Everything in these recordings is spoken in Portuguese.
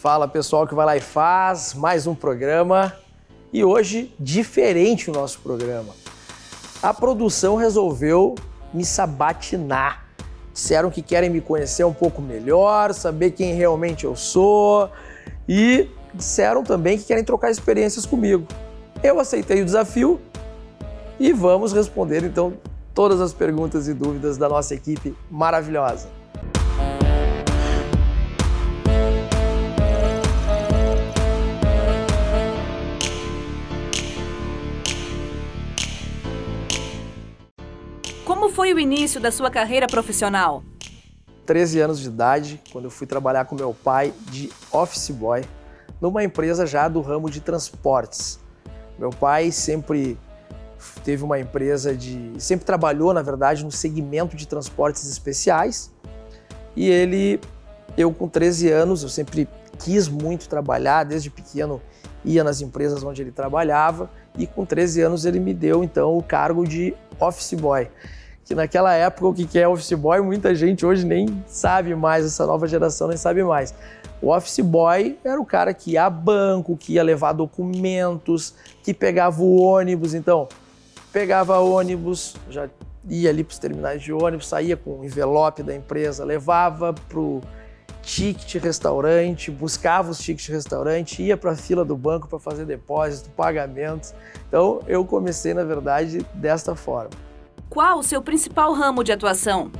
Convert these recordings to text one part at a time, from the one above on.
Fala pessoal que vai lá e faz mais um programa e hoje diferente o nosso programa. A produção resolveu me sabatinar. Disseram que querem me conhecer um pouco melhor, saber quem realmente eu sou e disseram também que querem trocar experiências comigo. Eu aceitei o desafio e vamos responder então todas as perguntas e dúvidas da nossa equipe maravilhosa. Como foi o início da sua carreira profissional? 13 anos de idade, quando eu fui trabalhar com meu pai de office boy, numa empresa já do ramo de transportes. Meu pai sempre teve uma empresa sempre trabalhou, na verdade, no segmento de transportes especiais. E eu com 13 anos, eu sempre quis muito trabalhar, desde pequeno ia nas empresas onde ele trabalhava e com 13 anos ele me deu então o cargo de office boy. Que naquela época o que é office boy, muita gente hoje nem sabe mais, essa nova geração nem sabe mais. O office boy era o cara que ia a banco, que ia levar documentos, que pegava o ônibus. Então, pegava ônibus, já ia ali para os terminais de ônibus, saía com o envelope da empresa, levava para o ticket restaurante, buscava os tickets restaurante, ia para a fila do banco para fazer depósito, pagamentos. Então, eu comecei, na verdade, desta forma. Qual o seu principal ramo de atuação?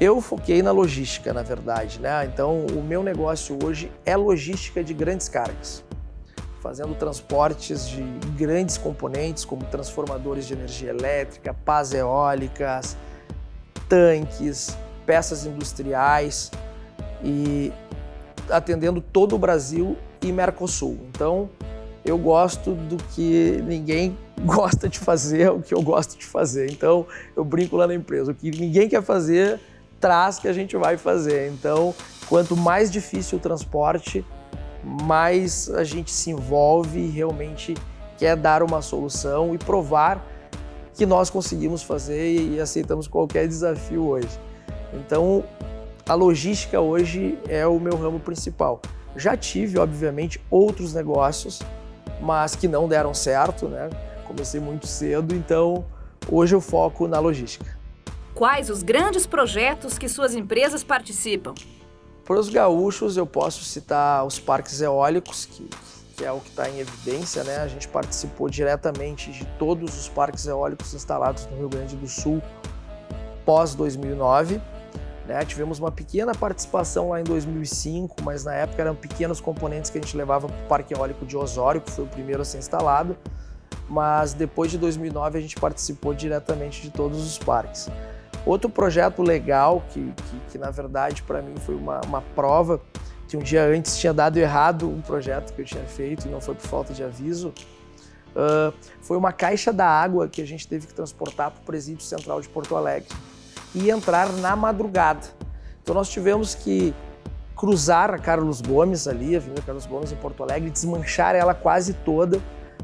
Eu foquei na logística, na verdade, né? Então, o meu negócio hoje é logística de grandes cargas, fazendo transportes de grandes componentes, como transformadores de energia elétrica, pás eólicas, tanques, peças industriais e atendendo todo o Brasil e Mercosul. Então, eu gosto do que ninguém gosta de fazer, é o que eu gosto de fazer. Então, eu brinco lá na empresa, o que ninguém quer fazer, traz que a gente vai fazer. Então, quanto mais difícil o transporte, mais a gente se envolve e realmente quer dar uma solução e provar que nós conseguimos fazer e aceitamos qualquer desafio hoje. Então, a logística hoje é o meu ramo principal. Já tive, obviamente, outros negócios, mas que não deram certo, né? Comecei muito cedo, então hoje eu foco na logística. Quais os grandes projetos que suas empresas participam? Para os gaúchos eu posso citar os parques eólicos, que é o que está em evidência, né? A gente participou diretamente de todos os parques eólicos instalados no Rio Grande do Sul pós 2009. Né? Tivemos uma pequena participação lá em 2005, mas na época eram pequenos componentes que a gente levava para o Parque Eólico de Osório, que foi o primeiro a ser instalado. Mas depois de 2009 a gente participou diretamente de todos os parques. Outro projeto legal, que na verdade para mim foi uma prova, que um dia antes tinha dado errado um projeto que eu tinha feito e não foi por falta de aviso, foi uma caixa da água que a gente teve que transportar para o Presídio Central de Porto Alegre e entrar na madrugada. Então nós tivemos que cruzar a Carlos Gomes ali, a Avenida Carlos Gomes em Porto Alegre, desmanchar ela quase toda,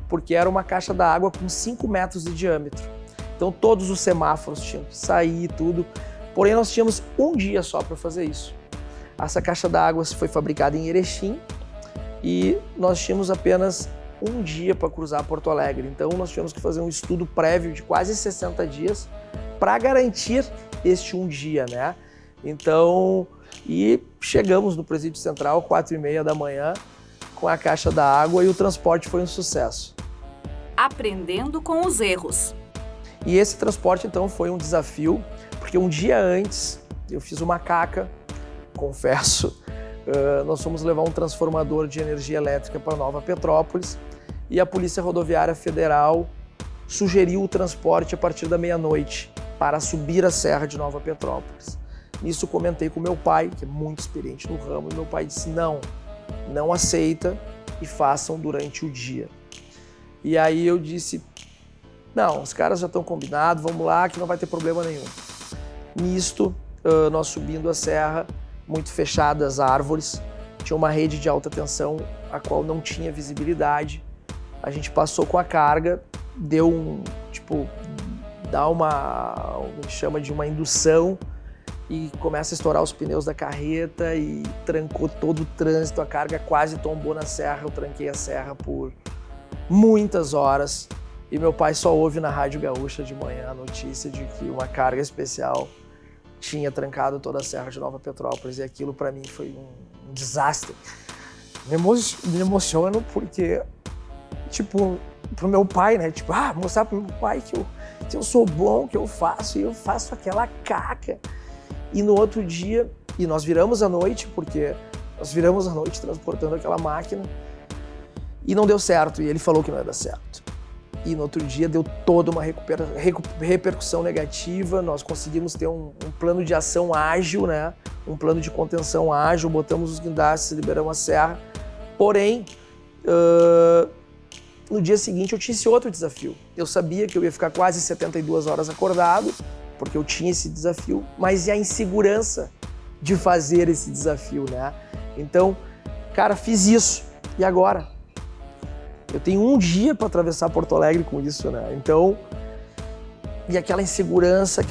porque era uma caixa da água com 5 metros de diâmetro. Então todos os semáforos tinham que sair e tudo, porém nós tínhamos um dia só para fazer isso. Essa caixa da água foi fabricada em Erechim e nós tínhamos apenas um dia para cruzar Porto Alegre. Então nós tivemos que fazer um estudo prévio de quase 60 dias para garantir este um dia, né? Então, e chegamos no Presídio Central, 4h30 da manhã, com a caixa da água e o transporte foi um sucesso. Aprendendo com os erros. E esse transporte, então, foi um desafio, porque um dia antes eu fiz uma caca, confesso. Nós fomos levar um transformador de energia elétrica para Nova Petrópolis e a Polícia Rodoviária Federal sugeriu o transporte a partir da meia-noite para subir a Serra de Nova Petrópolis. Nisso comentei com meu pai, que é muito experiente no ramo, e meu pai disse, não aceita e façam durante o dia. E aí eu disse, não, os caras já estão combinados, vamos lá que não vai ter problema nenhum. Nisto, nós subindo a serra, muito fechadas árvores, tinha uma rede de alta tensão, a qual não tinha visibilidade. A gente passou com a carga, deu dá a gente chama de uma indução, e começa a estourar os pneus da carreta e trancou todo o trânsito, a carga quase tombou na serra, eu tranquei a serra por muitas horas e meu pai só ouve na Rádio Gaúcha de manhã a notícia de que uma carga especial tinha trancado toda a serra de Nova Petrópolis e aquilo para mim foi um desastre. Me emociono porque, tipo, pro meu pai, né, tipo, mostrar pro meu pai que eu sou bom, que eu faço, e eu faço aquela caca. E no outro dia, e nós viramos à noite, porque nós viramos à noite transportando aquela máquina, e não deu certo, e ele falou que não ia dar certo. E no outro dia deu toda uma repercussão negativa, nós conseguimos ter um plano de ação ágil, né? Um plano de contenção ágil, botamos os guindastes, liberamos a serra. Porém, no dia seguinte eu tinha esse outro desafio. Eu sabia que eu ia ficar quase 72 horas acordado, porque eu tinha esse desafio, mas e a insegurança de fazer esse desafio, né? Então, cara, fiz isso. E agora? Eu tenho um dia para atravessar Porto Alegre com isso, né? Então, e aquela insegurança,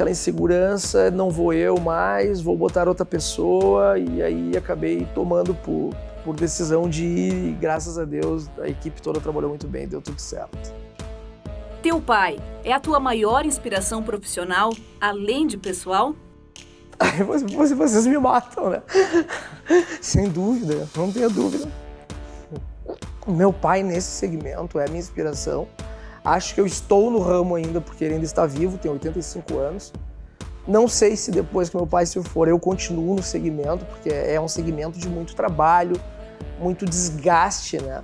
não vou eu mais, vou botar outra pessoa, e aí acabei tomando por decisão de ir, e graças a Deus a equipe toda trabalhou muito bem, deu tudo certo. Teu pai é a tua maior inspiração profissional, além de pessoal? Vocês me matam, né? Sem dúvida, não tenha dúvida. O meu pai nesse segmento é a minha inspiração. Acho que eu estou no ramo ainda porque ele ainda está vivo, tem 85 anos. Não sei se depois que meu pai se for eu continuo no segmento, porque é um segmento de muito trabalho, muito desgaste, né?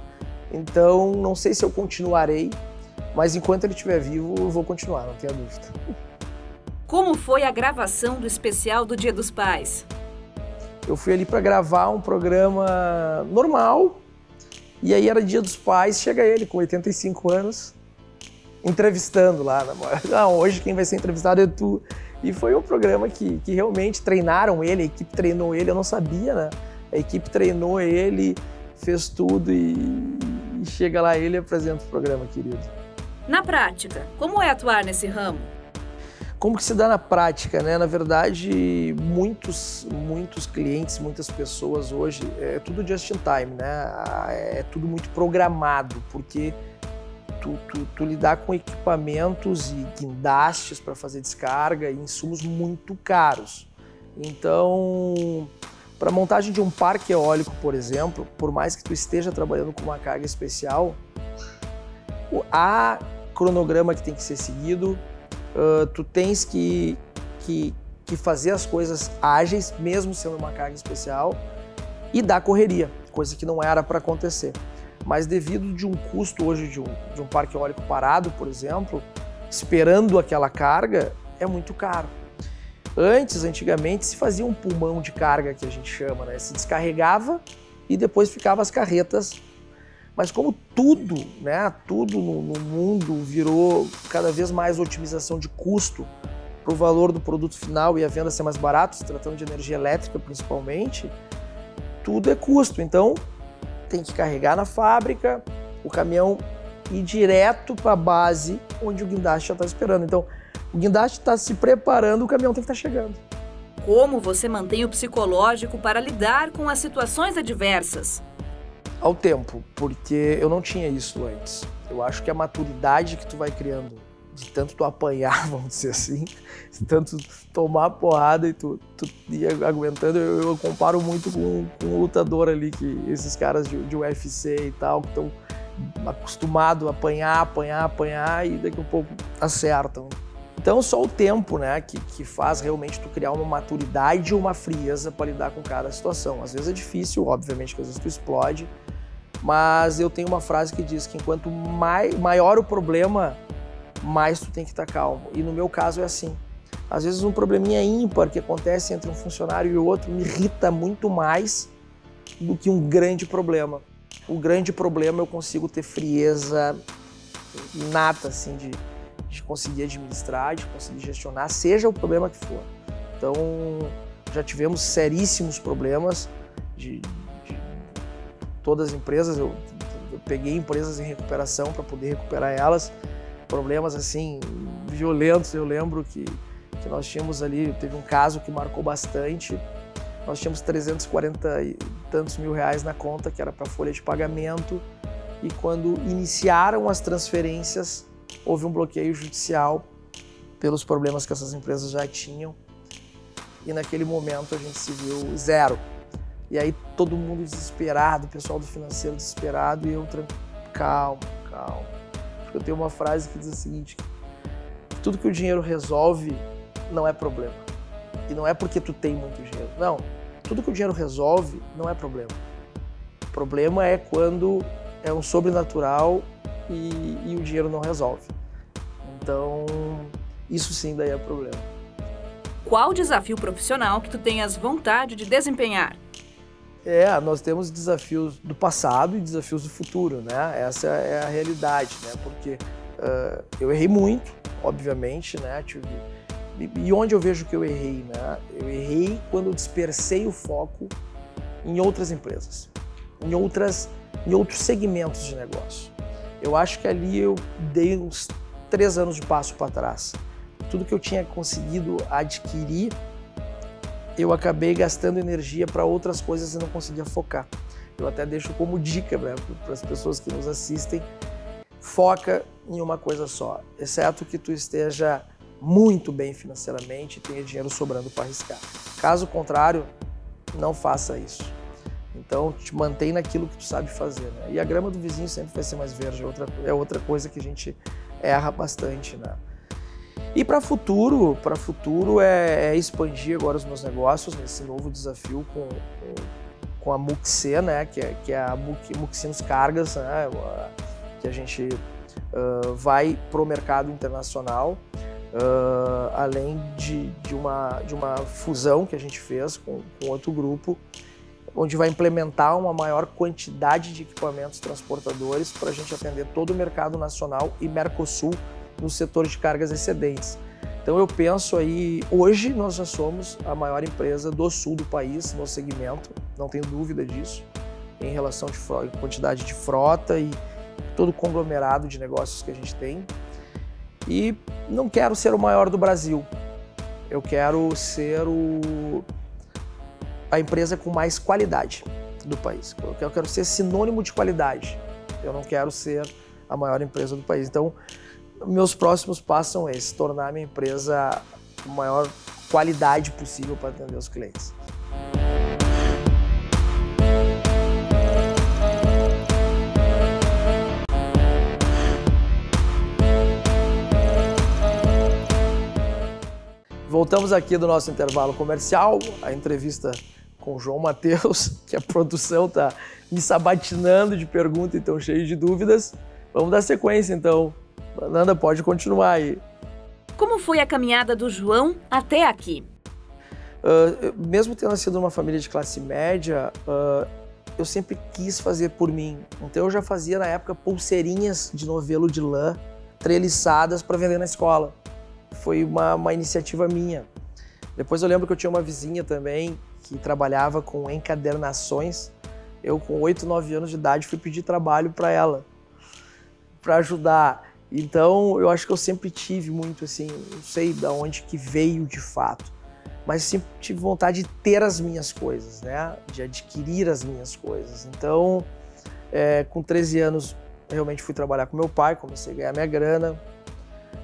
Então não sei se eu continuarei, mas enquanto ele estiver vivo eu vou continuar, não tenha dúvida. Como foi a gravação do especial do Dia dos Pais? Eu fui ali para gravar um programa normal, e aí era Dia dos Pais, chega ele com 85 anos, entrevistando lá. Hoje quem vai ser entrevistado é tu. E foi um programa que realmente treinaram ele, a equipe treinou ele, eu não sabia, né? A equipe treinou ele, fez tudo e chega lá ele e apresenta o programa, querido. Na prática, como é atuar nesse ramo? Como que se dá na prática, né? Na verdade, muitos clientes, muitas pessoas hoje, é tudo just in time, né? É tudo muito programado, porque tu lidar com equipamentos e guindastes para fazer descarga e insumos muito caros. Então, para montagem de um parque eólico, por exemplo, por mais que tu esteja trabalhando com uma carga especial, há cronograma que tem que ser seguido, tu tens que fazer as coisas ágeis, mesmo sendo uma carga especial, e dar correria, coisa que não era para acontecer. Mas devido de um custo hoje de um parque eólico parado, por exemplo, esperando aquela carga, é muito caro. Antigamente, se fazia um pulmão de carga, que a gente chama, né? Se descarregava e depois ficava as carretas. Mas como tudo, né? Tudo no mundo virou cada vez mais otimização de custo para o valor do produto final e a venda ser mais barato, se tratando de energia elétrica principalmente, tudo é custo. Então, tem que carregar na fábrica, o caminhão ir direto para a base onde o guindaste já está esperando. Então, o guindaste está se preparando, o caminhão tem que estar chegando. Como você mantém o psicológico para lidar com as situações adversas? Ao tempo, porque eu não tinha isso antes. Eu acho que a maturidade que tu vai criando, de tanto tu apanhar, vamos dizer assim, de tanto tomar porrada e tu ir aguentando, eu comparo muito com um lutador ali, que esses caras de UFC e tal, que estão acostumados a apanhar e daqui a pouco acertam. Então só o tempo, né, que faz realmente tu criar uma maturidade e uma frieza para lidar com cada situação. Às vezes é difícil, obviamente que às vezes tu explode, mas eu tenho uma frase que diz que enquanto maior o problema, mais tu tem que estar calmo. E no meu caso é assim. Às vezes um probleminha ímpar que acontece entre um funcionário e outro me irrita muito mais do que um grande problema. O grande problema eu consigo ter frieza nata, assim, de conseguir administrar, de conseguir gestionar, seja o problema que for. Então, já tivemos seríssimos problemas de todas as empresas. Eu peguei empresas em recuperação para poder recuperar elas. Problemas, assim, violentos. Eu lembro que que nós tínhamos ali, teve um caso que marcou bastante, nós tínhamos 340 e tantos mil reais na conta, que era para folha de pagamento, e quando iniciaram as transferências, houve um bloqueio judicial pelos problemas que essas empresas já tinham, e naquele momento a gente se viu zero. E aí todo mundo desesperado, o pessoal do financeiro desesperado, e eu tranquilo, calma. Porque eu tenho uma frase que diz o seguinte: tudo que o dinheiro resolve não é problema. E não é porque tu tem muito dinheiro. Não, tudo que o dinheiro resolve não é problema. O problema é quando é um sobrenatural e o dinheiro não resolve. Então, isso sim daí é problema. Qual desafio profissional que tu tenhas vontade de desempenhar? Nós temos desafios do passado e desafios do futuro, né? Essa é a realidade, né? Porque eu errei muito, obviamente, né? E onde eu vejo que eu errei, né? Eu errei quando eu dispersei o foco em outras empresas, em outros segmentos de negócio. Eu acho que ali eu dei uns 3 anos de passo para trás. Tudo que eu tinha conseguido adquirir, eu acabei gastando energia para outras coisas e não conseguia focar. Eu até deixo como dica, né, para as pessoas que nos assistem: foca em uma coisa só, exceto que tu esteja muito bem financeiramente e tenha dinheiro sobrando para arriscar. Caso contrário, não faça isso. Então, te mantém naquilo que tu sabe fazer, né? E a grama do vizinho sempre vai ser mais verde, é outra coisa que a gente erra bastante, né? E para futuro é expandir agora os meus negócios nesse novo desafio com a MUC-C, né? Que é a MUC-Sinos Cargas, né? Que a gente vai para o mercado internacional, além de uma fusão que a gente fez com outro grupo, onde vai implementar uma maior quantidade de equipamentos transportadores para a gente atender todo o mercado nacional e Mercosul no setor de cargas excedentes. Então eu penso aí, hoje nós já somos a maior empresa do sul do país no segmento, não tenho dúvida disso, em relação de quantidade de frota e todo o conglomerado de negócios que a gente tem. E não quero ser o maior do Brasil, eu quero ser a empresa com mais qualidade do país. Eu quero ser sinônimo de qualidade, eu não quero ser a maior empresa do país. Então, meus próximos passos são esses: tornar a minha empresa com a maior qualidade possível para atender os clientes. Voltamos aqui do nosso intervalo comercial, a entrevista com o João Matheus, que a produção está me sabatinando de perguntas e estão cheio de dúvidas. Vamos dar sequência então. Nanda, pode continuar aí. Como foi a caminhada do João até aqui? Mesmo tendo nascido numa família de classe média, eu sempre quis fazer por mim. Então eu já fazia na época pulseirinhas de novelo de lã, treliçadas para vender na escola. Foi uma iniciativa minha. Depois eu lembro que eu tinha uma vizinha também que trabalhava com encadernações. Eu, com 8, 9 anos de idade, fui pedir trabalho para ela, para ajudar. Então, eu acho que eu sempre tive muito, assim, não sei de onde que veio de fato, mas sempre tive vontade de ter as minhas coisas, né? De adquirir as minhas coisas. Então, com 13 anos, realmente fui trabalhar com meu pai, comecei a ganhar minha grana.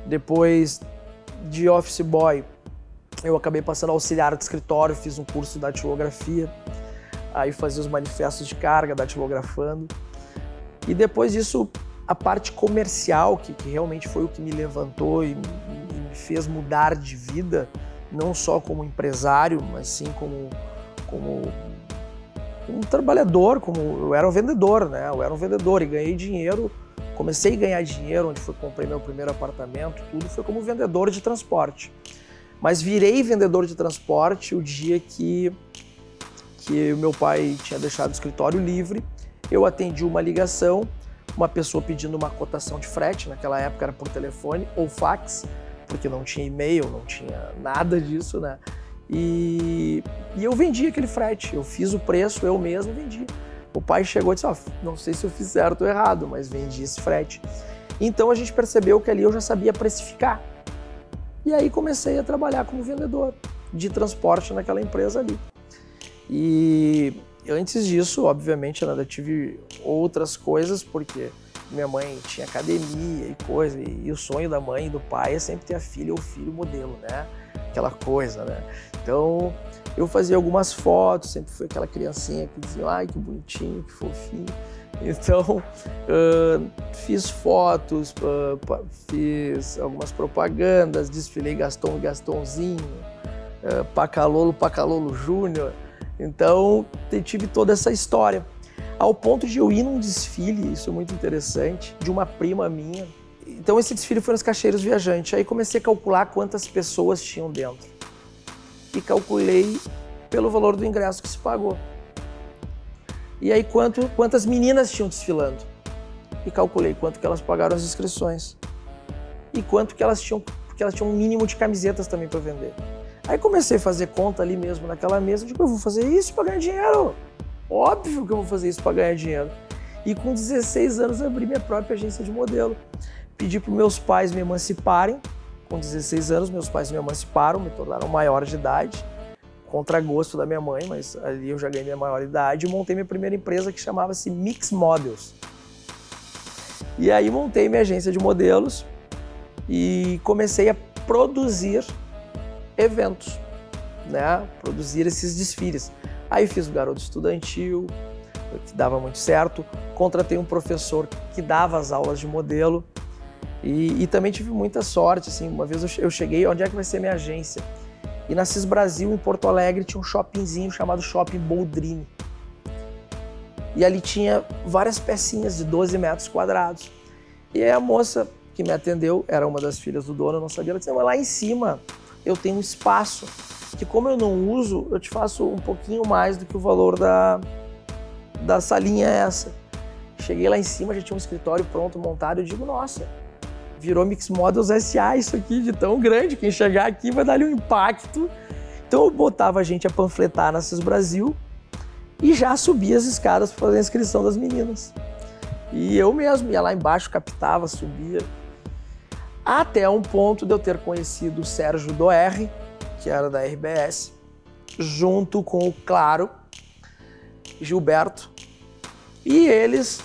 Depois de office boy, eu acabei passando a auxiliar de escritório, fiz um curso de datilografia, aí fazia os manifestos de carga, datilografando. E depois disso, a parte comercial, que realmente foi o que me levantou e me fez mudar de vida, não só como empresário, mas sim como um trabalhador, eu era um vendedor, né? Eu era um vendedor e ganhei dinheiro, comecei a ganhar dinheiro, onde comprei meu primeiro apartamento, tudo foi como vendedor de transporte. Mas virei vendedor de transporte o dia que o meu pai tinha deixado o escritório livre, eu atendi uma ligação, uma pessoa pedindo uma cotação de frete, naquela época era por telefone ou fax, porque não tinha e-mail, não tinha nada disso, né? E eu vendi aquele frete, eu fiz o preço, eu mesmo vendi. O pai chegou e disse: não sei se eu fiz certo ou errado, mas vendi esse frete. Então a gente percebeu que ali eu já sabia precificar. E aí comecei a trabalhar como vendedor de transporte naquela empresa ali. E antes disso, obviamente, eu ainda tive outras coisas, porque minha mãe tinha academia e coisa, e o sonho da mãe e do pai é sempre ter a filha ou filho modelo, né? Aquela coisa, né? Então, eu fazia algumas fotos, sempre fui aquela criancinha que dizia, ai, que bonitinho, que fofinho. Então, fiz fotos, fiz algumas propagandas, desfilei Gaston e Gastonzinho, Pacalolo Júnior. Então, tive toda essa história. Ao ponto de eu ir num desfile, isso é muito interessante, de uma prima minha. Então esse desfile foi nos Caixeiros Viajantes. Aí comecei a calcular quantas pessoas tinham dentro. E calculei pelo valor do ingresso que se pagou. E aí quantas meninas tinham desfilando. E calculei quanto que elas pagaram as inscrições. E quanto que elas tinham, porque elas tinham um mínimo de camisetas também para vender. Aí comecei a fazer conta ali mesmo naquela mesa, eu vou fazer isso para ganhar dinheiro. Óbvio que eu vou fazer isso para ganhar dinheiro. E com 16 anos eu abri minha própria agência de modelo. Pedi para meus pais me emanciparem. Com 16 anos meus pais me emanciparam, me tornaram maior de idade. Contra gosto da minha mãe, mas ali eu já ganhei minha maioridade. E montei minha primeira empresa que chamava-se Mix Models. E aí montei minha agência de modelos e comecei a produzir eventos, né? Produzir esses desfiles. Aí fiz o Garoto Estudantil, que dava muito certo. Contratei um professor que dava as aulas de modelo. E também tive muita sorte, assim, uma vez eu cheguei, onde é que vai ser minha agência? E na CIS Brasil, em Porto Alegre, tinha um shoppingzinho chamado Shopping Boldrini. E ali tinha várias pecinhas de 12 metros quadrados. E aí a moça que me atendeu, era uma das filhas do dono, eu não sabia, ela disse, mas lá em cima eu tenho um espaço que como eu não uso, eu te faço um pouquinho mais do que o valor da salinha essa. Cheguei lá em cima, já tinha um escritório pronto, montado, eu digo, nossa, virou Mix Models SA isso aqui de tão grande, quem chegar aqui vai dar-lhe um impacto. Então eu botava a gente a panfletar na CIS Brasil e já subia as escadas para fazer a inscrição das meninas. E eu mesmo ia lá embaixo, captava, subia. Até um ponto de eu ter conhecido o Sérgio Doerre, que era da RBS, junto com o Claro, Gilberto, e eles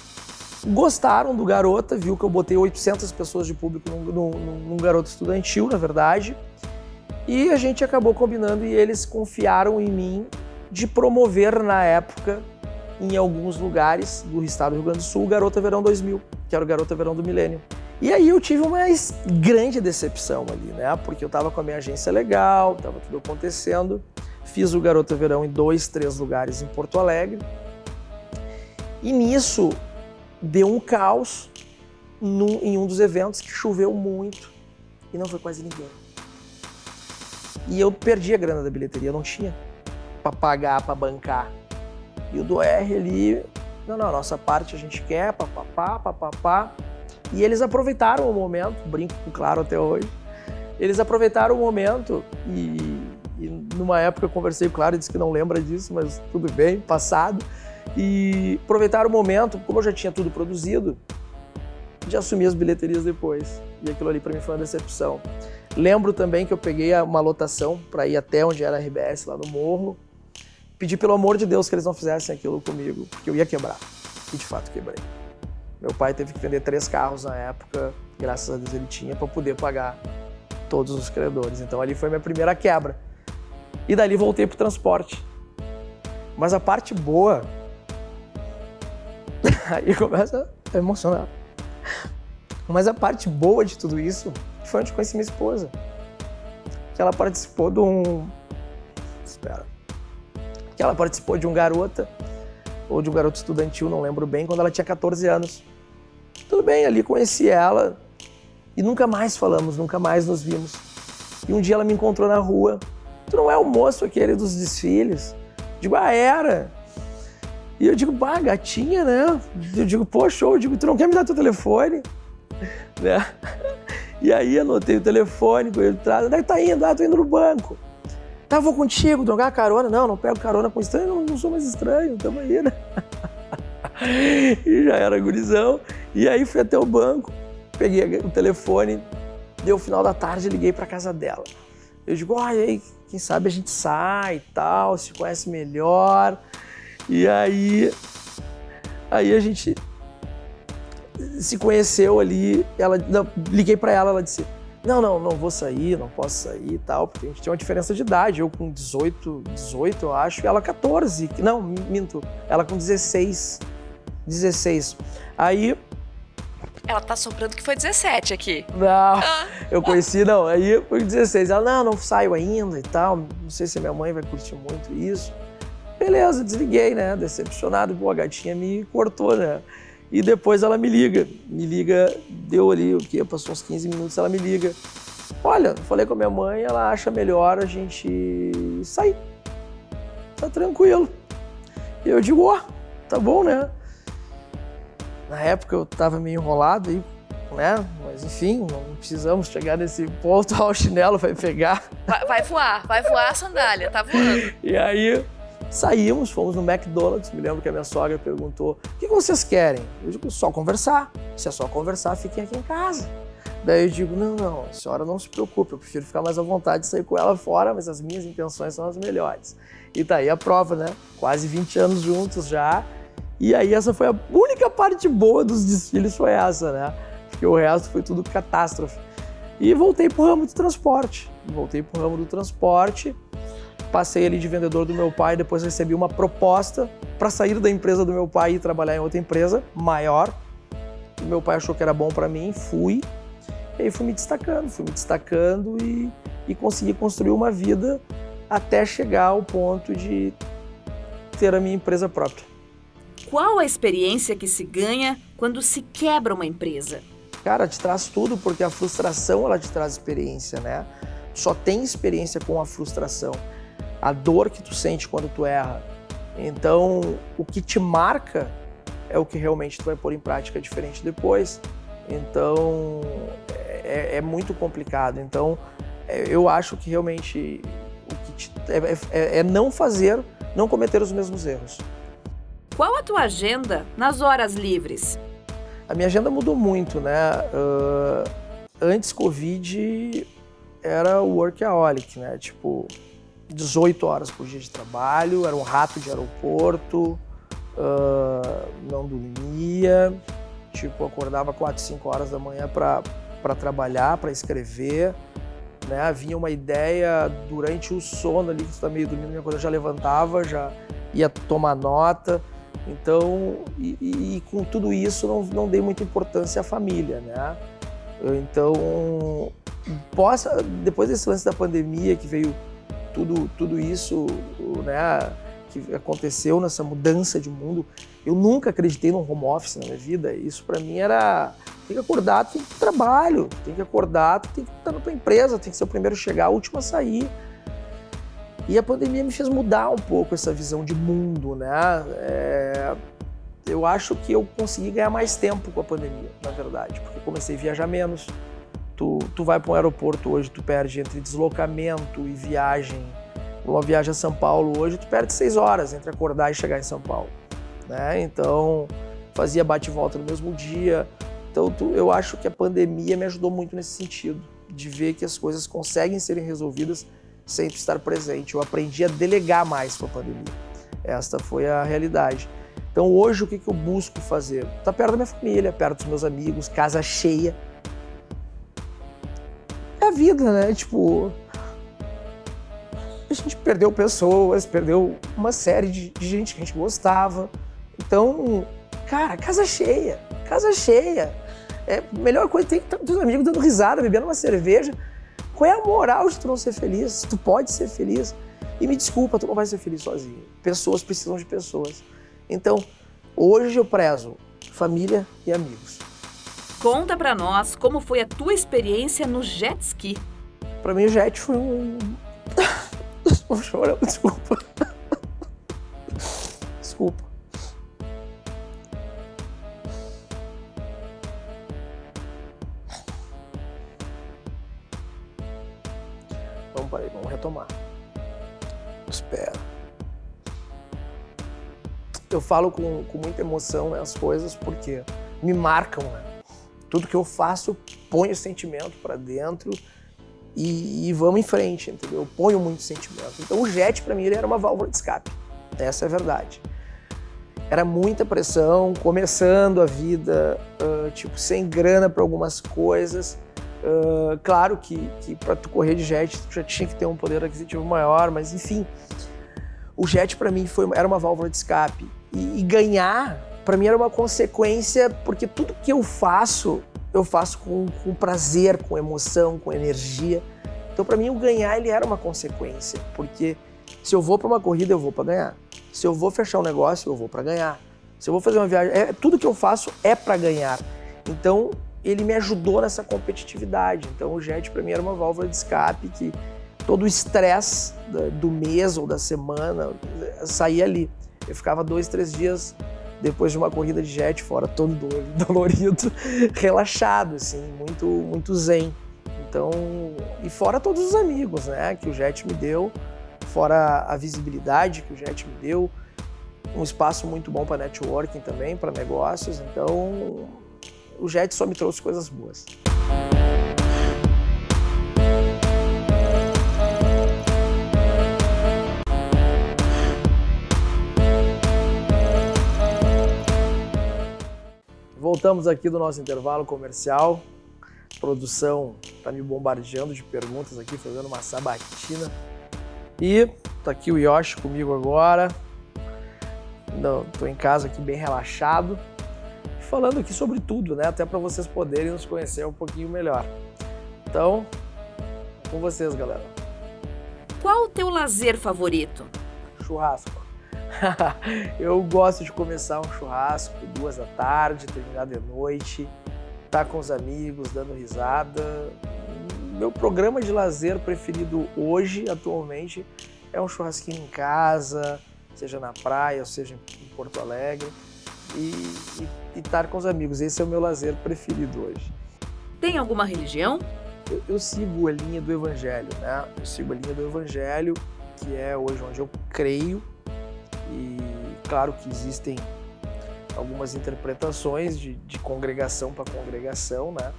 gostaram do Garota, viu que eu botei 800 pessoas de público num Garoto Estudantil, na verdade, e a gente acabou combinando e eles confiaram em mim de promover na época, em alguns lugares do estado do Rio Grande do Sul, o Garota Verão 2000, que era o Garota Verão do Milênio. E aí eu tive uma grande decepção ali, né? Porque eu tava com a minha agência legal, tava tudo acontecendo. Fiz o Garota Verão em 2, 3 lugares em Porto Alegre. E nisso deu um caos em um dos eventos que choveu muito e não foi quase ninguém. E eu perdi a grana da bilheteria, não tinha para pagar, para bancar. E o do R ali, não, nossa parte a gente quer, papapá. E eles aproveitaram o momento, brinco com o Claro até hoje, eles aproveitaram o momento e numa época eu conversei com o Claro e disse que não lembra disso, mas tudo bem, passado. E aproveitaram o momento, como eu já tinha tudo produzido, de assumir as bilheterias depois. E aquilo ali para mim foi uma decepção. Lembro também que eu peguei uma lotação para ir até onde era a RBS, lá no Morro. Pedi pelo amor de Deus que eles não fizessem aquilo comigo, porque eu ia quebrar. E de fato quebrei. Meu pai teve que vender 3 carros na época, graças a Deus ele tinha, para poder pagar todos os credores. Então ali foi minha primeira quebra. E dali voltei pro transporte. Mas a parte boa... Aí começa a emocionar. Mas a parte boa de tudo isso foi onde conheci minha esposa. Que ela participou de um... Que ela participou de um Garota, ou de um Garoto Estudantil, não lembro bem, quando ela tinha 14 anos. Tudo bem, ali conheci ela e nunca mais falamos, nunca mais nos vimos. E um dia ela me encontrou na rua. Tu não é o moço aquele dos desfiles? Digo, era. E eu digo, gatinha, né? Eu digo, pô, show. Eu digo, tu não quer me dar teu telefone? Né? E aí anotei o telefone com ele atrás. Onde é que tá indo? Tô indo no banco. Tá, vou contigo, trocar carona. Não pego carona com estranho, não sou mais estranho, tamo aí, né? E já era gurizão. E aí fui até o banco, peguei o telefone, Deu final da tarde, liguei pra casa dela. Eu digo, e aí, quem sabe a gente sai e tal, se conhece melhor. E aí a gente se conheceu ali, liguei pra ela, ela disse, não vou sair, não posso sair e tal, porque a gente tinha uma diferença de idade, eu com 18 eu acho, e ela 14, não, minto, ela com 16. Aí... Ela tá soprando que foi 17 aqui. Não, eu conheci, aí foi 16. Ela, não saio ainda e tal, não sei se minha mãe vai curtir muito isso. Beleza, desliguei, né, decepcionado, a gatinha me cortou, né. E depois ela me liga, deu ali o quê, passou uns 15 minutos, ela me liga. Olha, falei com a minha mãe, ela acha melhor a gente sair, tá tranquilo. E eu digo, tá bom, né. Na época eu tava meio enrolado aí, né? Mas enfim, não precisamos chegar nesse ponto, o chinelo vai pegar. Vai voar a sandália, tá voando. E aí saímos, fomos no McDonald's, me lembro que a minha sogra perguntou, o que vocês querem? Eu digo, só conversar. Se é só conversar, fiquem aqui em casa. Daí eu digo, não, a senhora não se preocupe, eu prefiro ficar mais à vontade de sair com ela fora, mas as minhas intenções são as melhores. E tá aí a prova, né? Quase 20 anos juntos já. E aí essa foi a única parte boa dos desfiles, foi essa, né? Porque o resto foi tudo catástrofe. E voltei pro ramo do transporte. Passei ali de vendedor do meu pai, depois recebi uma proposta para sair da empresa do meu pai e trabalhar em outra empresa maior. O meu pai achou que era bom para mim, fui. E aí fui me destacando e consegui construir uma vida até chegar ao ponto de ter a minha empresa própria. Qual a experiência que se ganha quando se quebra uma empresa? Cara, te traz tudo, porque a frustração, ela te traz experiência, né? Só tem experiência com a frustração. A dor que tu sente quando tu erra. Então, o que te marca é o que realmente tu vai pôr em prática diferente depois. Então, é muito complicado. Então, eu acho que realmente o que é não cometer os mesmos erros. Qual a tua agenda nas horas livres? A minha agenda mudou muito, né? Antes Covid era o workaholic, né? Tipo, 18 horas por dia de trabalho, era um rato de aeroporto, não dormia, tipo, acordava 4, 5 horas da manhã para trabalhar, para escrever, né? Havia uma ideia durante o sono ali, que você tá meio dormindo, minha coisa já levantava, já ia tomar nota. Então, e com tudo isso, não dei muita importância à família, né? Então, depois desse lance da pandemia, que veio tudo isso, né, que aconteceu nessa mudança de mundo, eu nunca acreditei num home office na minha vida. Isso para mim era, tem que acordar, tem que ir pro trabalho, tem que acordar, tem que estar na tua empresa, tem que ser o primeiro a chegar, o último a sair. E a pandemia me fez mudar um pouco essa visão de mundo, né? Eu acho que eu consegui ganhar mais tempo com a pandemia, na verdade, porque comecei a viajar menos. Tu vai para um aeroporto hoje, tu perde entre deslocamento e viagem. Uma viagem a São Paulo hoje, tu perde 6 horas entre acordar e chegar em São Paulo, né? Então, fazia bate e volta no mesmo dia. Então, eu acho que a pandemia me ajudou muito nesse sentido, de ver que as coisas conseguem serem resolvidas sem tu estar presente. Eu aprendi a delegar mais com a pandemia. Esta foi a realidade. Então hoje o que eu busco fazer? Tá perto da minha família, perto dos meus amigos, casa cheia. É a vida, né? Tipo, a gente perdeu pessoas, perdeu uma série de gente que a gente gostava. Então, cara, casa cheia. É a melhor coisa, tem que estar com teus amigos dando risada, bebendo uma cerveja. Qual é a moral de tu não ser feliz? Tu pode ser feliz. E me desculpa, tu não vai ser feliz sozinho. Pessoas precisam de pessoas. Então, hoje eu prezo família e amigos. Conta pra nós como foi a tua experiência no jet ski. Pra mim o jet foi um... Estou chorando, desculpa. Desculpa. Vamos retomar. Espera. Eu falo com muita emoção, né, as coisas, porque me marcam, né? Tudo que eu faço, eu ponho sentimento para dentro e vamos em frente, entendeu? Eu ponho muito sentimento. Então o Jet, para mim, ele era uma válvula de escape. Essa é a verdade. Era muita pressão, começando a vida, tipo, sem grana para algumas coisas. Claro que para tu correr de Jet, tu já tinha que ter um poder aquisitivo maior, mas enfim. O Jet, para mim, era uma válvula de escape. E ganhar, para mim, era uma consequência, porque tudo que eu faço com prazer, com emoção, com energia. Então, para mim, o ganhar, ele era uma consequência, porque se eu vou para uma corrida, eu vou para ganhar. Se eu vou fechar um negócio, eu vou para ganhar. Se eu vou fazer uma viagem, tudo que eu faço é para ganhar. Então, ele me ajudou nessa competitividade. Então, o Jet, para mim, era uma válvula de escape que todo o estresse do mês ou da semana saía ali. Eu ficava 2, 3 dias depois de uma corrida de Jet fora, todo dolorido, relaxado, assim, muito zen. Então, e fora todos os amigos, né, que o Jet me deu, fora a visibilidade que o Jet me deu, um espaço muito bom para networking também, para negócios. Então, o Jet só me trouxe coisas boas. Voltamos aqui do nosso intervalo comercial. A produção está me bombardeando de perguntas aqui, fazendo uma sabatina. E tá aqui o Yoshi comigo agora. Estou em casa aqui bem relaxado, falando aqui sobre tudo, né? Até para vocês poderem nos conhecer um pouquinho melhor. Então, com vocês, galera. Qual o teu lazer favorito? Churrasco. Eu gosto de começar um churrasco 2 da tarde, terminar de noite, estar com os amigos, dando risada. Meu programa de lazer preferido hoje, atualmente, é um churrasquinho em casa, seja na praia, ou seja em Porto Alegre, e estar com os amigos. Esse é o meu lazer preferido hoje. Tem alguma religião? Eu sigo a linha do Evangelho, né? Eu sigo a linha do Evangelho, que é hoje onde eu creio. E claro que existem algumas interpretações de congregação para congregação, né?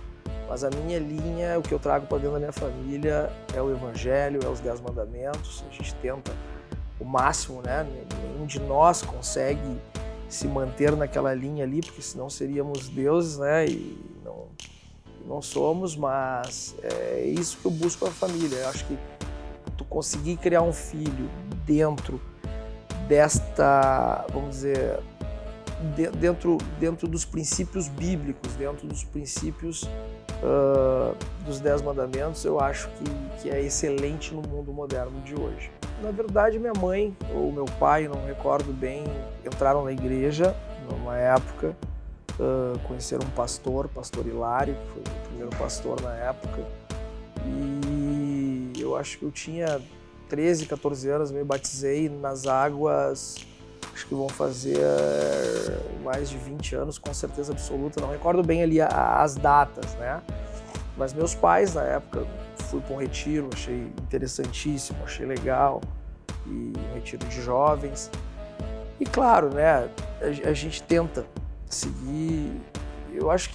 Mas a minha linha, o que eu trago para dentro da minha família é o Evangelho, é os 10 mandamentos. A gente tenta o máximo, né? Nenhum de nós consegue se manter naquela linha ali, porque senão seríamos deuses, né? E não somos, mas é isso que eu busco na família. Eu acho que tu conseguir criar um filho dentro desta, vamos dizer, dentro dos princípios bíblicos, dentro dos princípios dos 10 mandamentos, eu acho que é excelente no mundo moderno de hoje. Na verdade, minha mãe ou meu pai, não recordo bem, entraram na igreja numa época, conheceram um pastor Hilário, que foi o primeiro pastor na época, e eu acho que eu tinha 13, 14 anos, me batizei nas águas, acho que vão fazer mais de 20 anos, com certeza absoluta, não recordo bem ali as datas, né? Mas meus pais, na época, fui para um retiro, achei interessantíssimo, achei legal, e um retiro de jovens. E claro, né, a gente tenta seguir, eu acho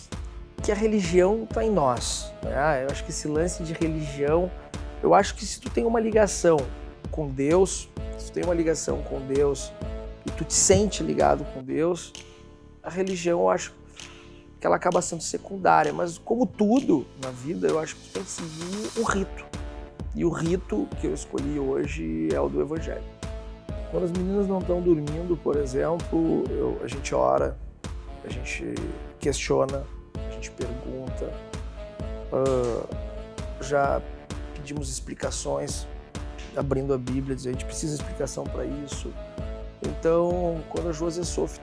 que a religião está em nós, né? Eu acho que esse lance de religião, eu acho que se tu tem uma ligação com Deus, e tu te sente ligado com Deus, a religião eu acho que ela acaba sendo secundária, mas como tudo na vida, eu acho que tu tem que seguir um rito. E o rito que eu escolhi hoje é o do Evangelho. Quando as meninas não estão dormindo, por exemplo, a gente ora, a gente questiona, a gente pergunta, já pedimos explicações, abrindo a Bíblia, dizendo a gente precisa de explicação para isso. Então, quando a Josi e a Sophie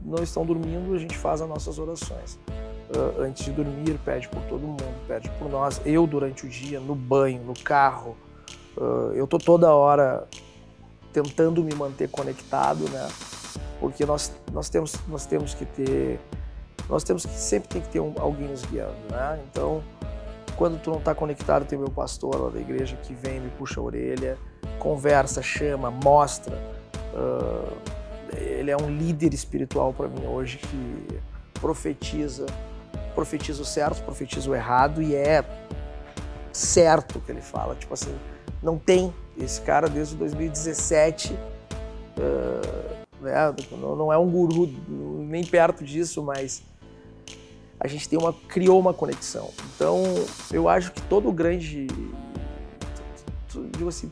não estão dormindo, a gente faz as nossas orações. Antes de dormir, pede por todo mundo, pede por nós. Eu, durante o dia, no banho, no carro, eu estou toda hora tentando me manter conectado, né? Porque nós temos que sempre tem que ter alguém nos guiando, né? Então, quando tu não está conectado, tem meu pastor lá da igreja que vem, me puxa a orelha, conversa, chama, mostra. Ele é um líder espiritual para mim hoje que profetiza, profetiza o certo, profetiza o errado, e é certo o que ele fala. Tipo assim, não tem esse cara desde 2017, né? Não é um guru, nem perto disso, mas a gente criou uma conexão. Então, eu acho que digo assim,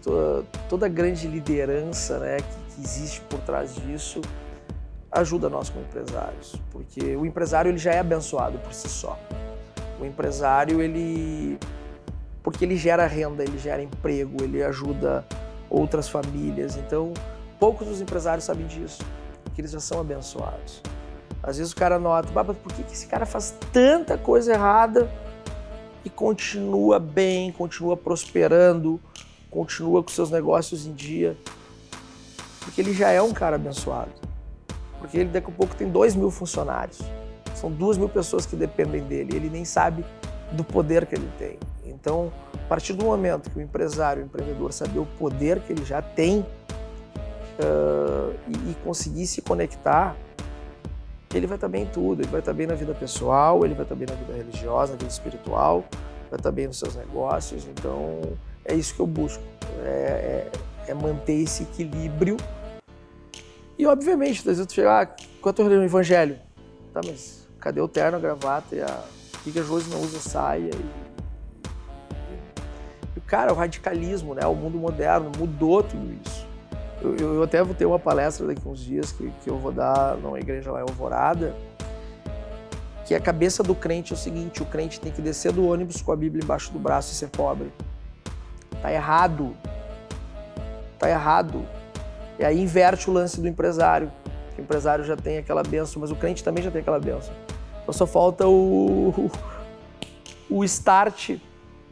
toda grande liderança, né, que existe por trás disso ajuda nós como empresários, porque o empresário ele já é abençoado por si só. O empresário, porque ele gera renda, ele gera emprego, ele ajuda outras famílias. Então, poucos dos empresários sabem disso, que eles já são abençoados. Às vezes o cara nota, por que esse cara faz tanta coisa errada e continua bem, continua prosperando, continua com seus negócios em dia? Porque ele já é um cara abençoado. Porque ele daqui a pouco tem 2.000 funcionários. São 2.000 pessoas que dependem dele. Ele nem sabe do poder que ele tem. Então, a partir do momento que o empresário, o empreendedor saber o poder que ele já tem e conseguir se conectar, ele vai estar bem em tudo. Ele vai estar bem na vida pessoal, ele vai estar bem na vida religiosa, na vida espiritual, vai estar bem nos seus negócios. Então, é isso que eu busco. É manter esse equilíbrio. E, obviamente, às vezes tu chega, quanto eu leio no evangelho? Tá, mas cadê o terno, a gravata e por que a Josi não usa saia? E, cara, o radicalismo, né? O mundo moderno mudou tudo isso. Eu até vou ter uma palestra daqui a uns dias que eu vou dar numa igreja lá em Alvorada, que a cabeça do crente é o seguinte: o crente tem que descer do ônibus com a Bíblia embaixo do braço e ser pobre. Tá errado. Tá errado. E aí inverte o lance do empresário. O empresário já tem aquela bênção, mas o crente também já tem aquela bênção. Então só falta o start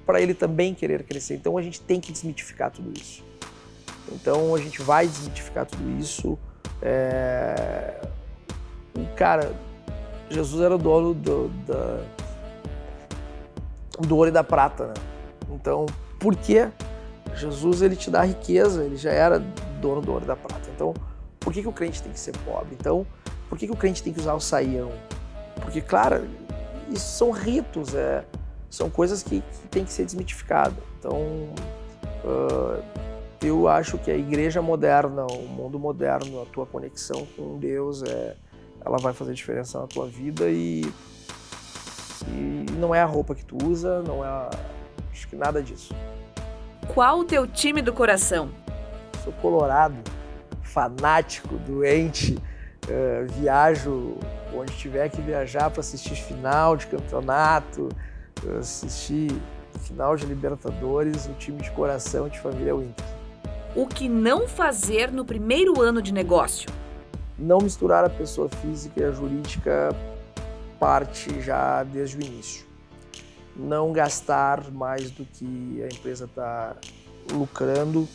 para ele também querer crescer. Então a gente tem que desmitificar tudo isso. Então a gente vai desmitificar tudo isso. Cara, Jesus era o dono do ouro e da prata, né? Então, por quê? Jesus, ele te dá riqueza, ele já era dono do ouro e da prata. Então, por que o crente tem que ser pobre? Então, por que o crente tem que usar o saião? Porque, claro, isso são ritos, são coisas que tem que ser desmitificadas. Então, eu acho que a igreja moderna, o mundo moderno, a tua conexão com Deus, ela vai fazer diferença na tua vida e não é a roupa que tu usa, não é acho que nada disso. Qual o teu time do coração? Sou colorado, fanático, doente, viajo onde tiver que viajar para assistir final de campeonato, assistir final de Libertadores, o time de coração de família é o Inter. O que não fazer no primeiro ano de negócio? Não misturar a pessoa física e a jurídica parte já desde o início. Não gastar mais do que a empresa está lucrando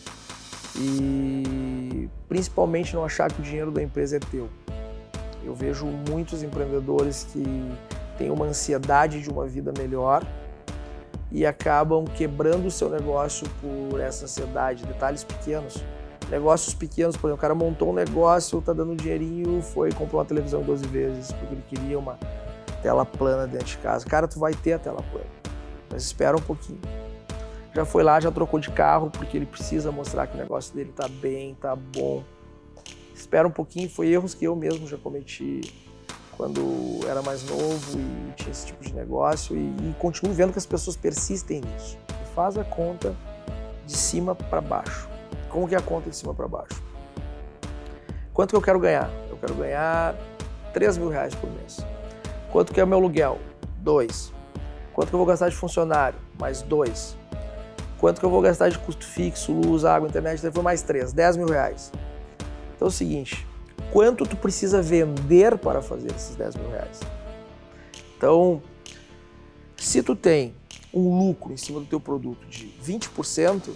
e principalmente não achar que o dinheiro da empresa é teu. Eu vejo muitos empreendedores que têm uma ansiedade de uma vida melhor e acabam quebrando o seu negócio por essa ansiedade. Detalhes pequenos, negócios pequenos, por exemplo, o cara montou um negócio, está dando um dinheirinho, foi comprou uma televisão 12 vezes porque ele queria uma tela plana dentro de casa. Cara, tu vai ter a tela plana, mas espera um pouquinho. Já foi lá, já trocou de carro porque ele precisa mostrar que o negócio dele tá bem, tá bom. Espera um pouquinho, foi erros que eu mesmo já cometi quando era mais novo e tinha esse tipo de negócio e continuo vendo que as pessoas persistem nisso. Faz a conta de cima para baixo. Como que é a conta de cima para baixo? Quanto que eu quero ganhar? Eu quero ganhar R$3.000 por mês. Quanto que é o meu aluguel? 2. Quanto que eu vou gastar de funcionário? Mais 2. Quanto que eu vou gastar de custo fixo, luz, água, internet, telefone? Mais 3. R$10.000. Então é o seguinte, quanto tu precisa vender para fazer esses R$10.000? Então, se tu tem um lucro em cima do teu produto de 20%,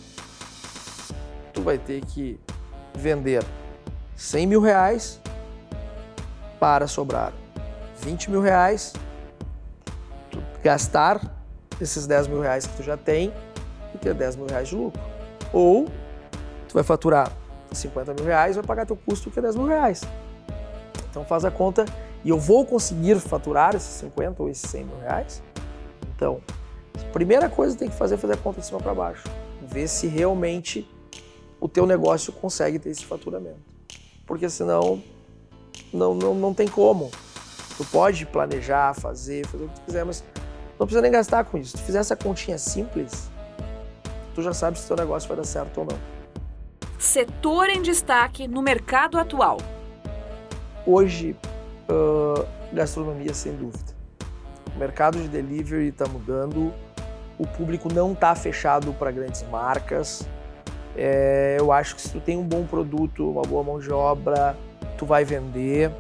tu vai ter que vender R$100.000 para sobrar R$20.000, tu gastar esses R$10.000 que tu já tem e ter R$10.000 de lucro. Ou tu vai faturar R$50.000 e vai pagar teu custo que é R$10.000. Então faz a conta e eu vou conseguir faturar esses 50 ou esses 100 mil reais? Então, a primeira coisa que tem que fazer é fazer a conta de cima para baixo. Ver se realmente o teu negócio consegue ter esse faturamento. Porque senão não tem como. Tu pode planejar, fazer o que tu quiser, mas não precisa nem gastar com isso. Se tu fizer essa continha simples, tu já sabe se teu negócio vai dar certo ou não. Setor em destaque no mercado atual. Hoje, gastronomia, sem dúvida. O mercado de delivery está mudando, o público não está fechado para grandes marcas. Eu acho que se tu tem um bom produto, uma boa mão de obra, tu vai vender.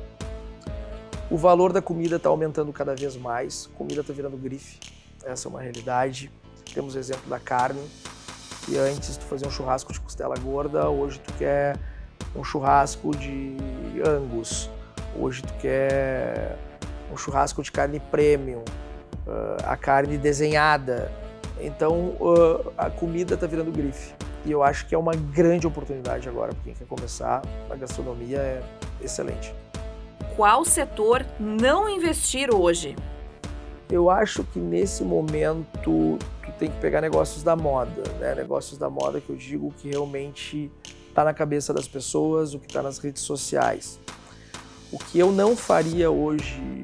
O valor da comida está aumentando cada vez mais, a comida está virando grife, essa é uma realidade. Temos o exemplo da carne, que antes tu fazia um churrasco de costela gorda, hoje tu quer um churrasco de Angus, hoje tu quer um churrasco de carne premium, a carne desenhada. Então a comida está virando grife e eu acho que é uma grande oportunidade agora para quem quer começar. A gastronomia é excelente. Qual setor não investir hoje? Eu acho que nesse momento tu tem que pegar negócios da moda, né? Negócios da moda que eu digo que realmente está na cabeça das pessoas, o que está nas redes sociais. O que eu não faria hoje,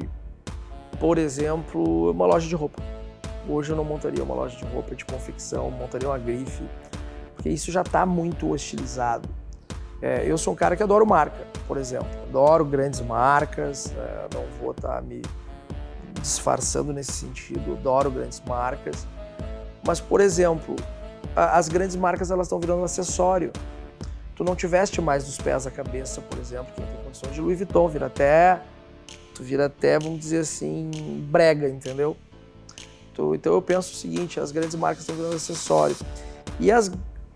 por exemplo, uma loja de roupa. Hoje eu não montaria uma loja de roupa de confecção, montaria uma grife, porque isso já está muito hostilizado. Eu sou um cara que adoro marca, por exemplo. Adoro grandes marcas, não vou estar me disfarçando nesse sentido, adoro grandes marcas. Mas, por exemplo, as grandes marcas elas estão virando um acessório. Tu não te veste mais dos pés à cabeça, por exemplo, quem tem condições de Louis Vuitton, tu vira até, vamos dizer assim, brega, entendeu? Então eu penso o seguinte, as grandes marcas estão virando acessório. E as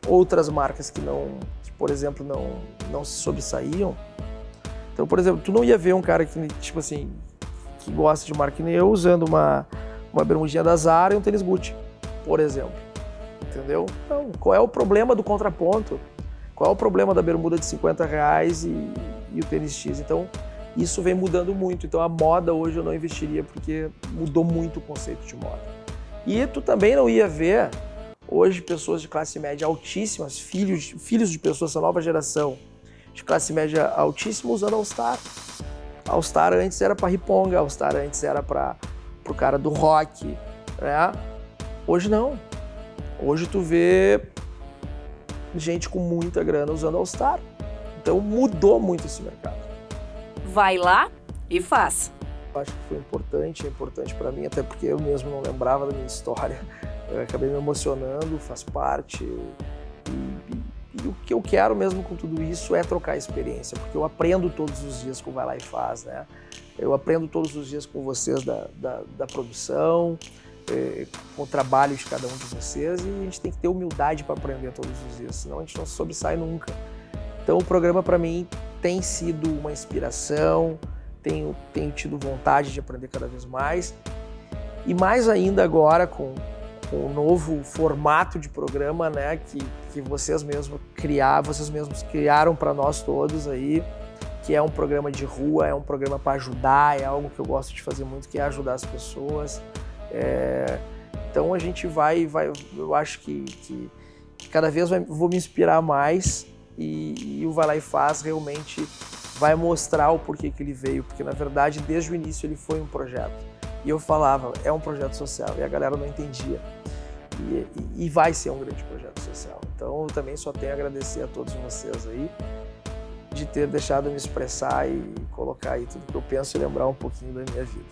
outras marcas que por exemplo, não se sobressaíam. Então, por exemplo, tu não ia ver um cara que, tipo assim, que gosta de marca que nem eu, usando uma bermudinha da Zara e um tênis Gucci, por exemplo. Entendeu? Então, qual é o problema do contraponto? Qual é o problema da bermuda de 50 reais e o tênis X? Então, isso vem mudando muito. Então, a moda hoje eu não investiria porque mudou muito o conceito de moda. E tu também não ia ver hoje pessoas de classe média altíssimas, filhos de pessoas dessa nova geração de classe média altíssima usando All-Star. All-Star antes era para riponga, All-Star antes era para o cara do rock, né? Hoje não. Hoje tu vê gente com muita grana usando All-Star. Então mudou muito esse mercado. Vai lá e faz. Acho que foi é importante para mim, até porque eu mesmo não lembrava da minha história. Eu acabei me emocionando, faz parte. E o que eu quero mesmo com tudo isso é trocar experiência, porque eu aprendo todos os dias com o Vai Lá e Faz, né? Eu aprendo todos os dias com vocês da produção, com o trabalho de cada um de vocês, e a gente tem que ter humildade para aprender todos os dias, senão a gente não se sobressai nunca. Então o programa para mim tem sido uma inspiração, tenho tido vontade de aprender cada vez mais, e mais ainda agora com o novo formato de programa, né, que vocês mesmos criaram para nós todos aí, que é um programa de rua, é um programa para ajudar, é algo que eu gosto de fazer muito, que é ajudar as pessoas. Então a gente vai eu acho que cada vez vou me inspirar mais e o Vai Lá e Faz realmente vai mostrar o porquê que ele veio, porque na verdade desde o início ele foi um projeto. E eu falava, é um projeto social, e a galera não entendia. E vai ser um grande projeto social. Então eu também só tenho a agradecer a todos vocês aí de ter deixado eu me expressar e colocar aí tudo que eu penso e lembrar um pouquinho da minha vida.